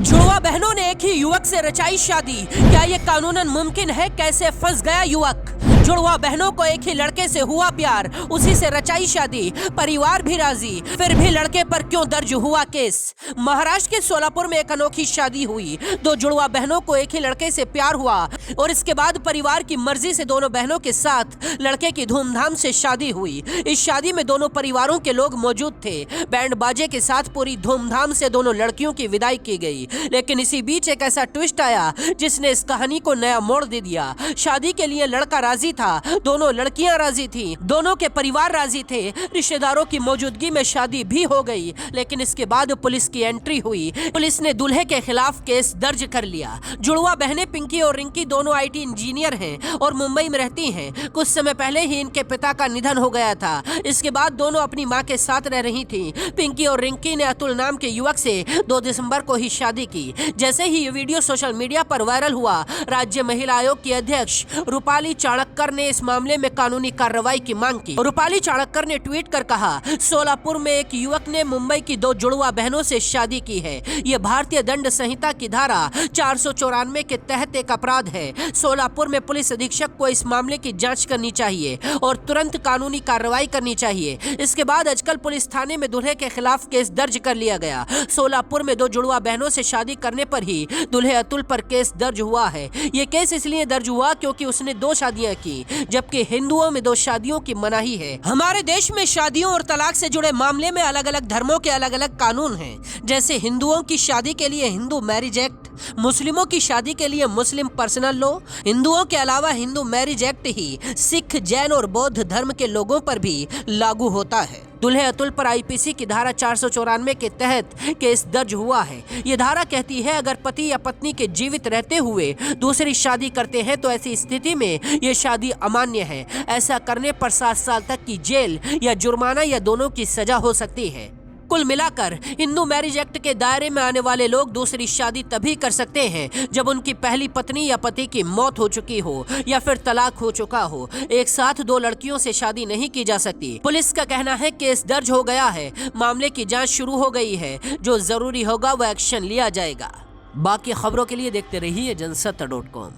जुड़वा बहनों ने एक ही युवक से रचाई शादी, क्या ये कानूनन मुमकिन है? कैसे फंस गया युवक? जुड़वा बहनों को एक ही लड़के से हुआ प्यार, उसी से रचाई शादी, परिवार भी राजी, फिर भी लड़के पर क्यों दर्ज हुआ केस? महाराष्ट्र के सोलापुर में एक अनोखी शादी हुई। दो जुड़वा बहनों को एक ही लड़के से प्यार हुआ और इसके बाद परिवार की मर्जी से दोनों बहनों के साथ लड़के की धूमधाम से शादी हुई। इस शादी में दोनों परिवारों के लोग मौजूद थे। बैंड बाजे के साथ पूरी धूमधाम से दोनों लड़कियों की विदाई की गई। लेकिन इसी बीच एक ऐसा ट्विस्ट आया जिसने इस कहानी को नया मोड़ दे दिया। शादी के लिए लड़का राजी था, दोनों लड़कियां राजी थी, दोनों के परिवार राजी थे, रिश्तेदारों की मौजूदगी में शादी भी हो गई। लेकिन इसके बाद पुलिस की एंट्री हुई। पुलिस ने दूल्हे के खिलाफ केस दर्ज कर लिया। जुड़वा बहनें पिंकी और रिंकी दोनों आईटी इंजीनियर हैं और मुंबई में रहती हैं। कुछ समय पहले ही इनके पिता का निधन हो गया था। इसके बाद दोनों अपनी मां के साथ रह रही थी। पिंकी और रिंकी ने अतुल नाम के युवक से 2 दिसंबर को ही शादी की। जैसे ही ये वीडियो सोशल मीडिया पर वायरल हुआ, राज्य महिला आयोग की अध्यक्ष रूपाली चाणक्कर ने इस मामले में कानूनी कार्रवाई की मांग की। रूपाली चाणक्कर ने ट्वीट कर कहा, सोलापुर में एक युवक ने मुंबई की 2 जुड़वा बहनों से शादी की है। यह भारतीय दंड संहिता की धारा 494 के तहत एक अपराध है। सोलापुर में पुलिस अधीक्षक को इस मामले की जांच करनी चाहिए और तुरंत कानूनी कार्रवाई करनी चाहिए। इसके बाद अजकल पुलिस थाने में दूल्हे के खिलाफ केस दर्ज कर लिया गया। सोलापुर में 2 जुड़वा बहनों से शादी करने पर ही दूल्हे अतुल पर केस दर्ज हुआ है। ये केस इसलिए दर्ज हुआ क्योंकि उसने 2 शादियां की, जबकि हिंदुओं में 2 शादियों की मनाही है। हमारे देश में शादियों और तलाक से जुड़े मामले में अलग अलग धर्मों के अलग अलग कानून हैं। जैसे हिंदुओं की शादी के लिए हिंदू मैरिज एक्ट, मुस्लिमों की शादी के लिए मुस्लिम पर्सनल लॉ। हिंदुओं के अलावा हिंदू मैरिज एक्ट ही सिख, जैन और बौद्ध धर्म के लोगों पर भी लागू होता है। दूल्हे अतुल पर आईपीसी की धारा 494 के तहत केस दर्ज हुआ है। ये धारा कहती है, अगर पति या पत्नी के जीवित रहते हुए दूसरी शादी करते हैं तो ऐसी स्थिति में ये शादी अमान्य है। ऐसा करने पर 7 साल तक की जेल या जुर्माना या दोनों की सजा हो सकती है। कुल मिलाकर हिंदू मैरिज एक्ट के दायरे में आने वाले लोग दूसरी शादी तभी कर सकते हैं जब उनकी पहली पत्नी या पति की मौत हो चुकी हो या फिर तलाक हो चुका हो। एक साथ 2 लड़कियों से शादी नहीं की जा सकती। पुलिस का कहना है केस दर्ज हो गया है, मामले की जांच शुरू हो गई है। जो जरूरी होगा वो एक्शन लिया जाएगा। बाकी खबरों के लिए देखते रहिए जनसत्ता.com।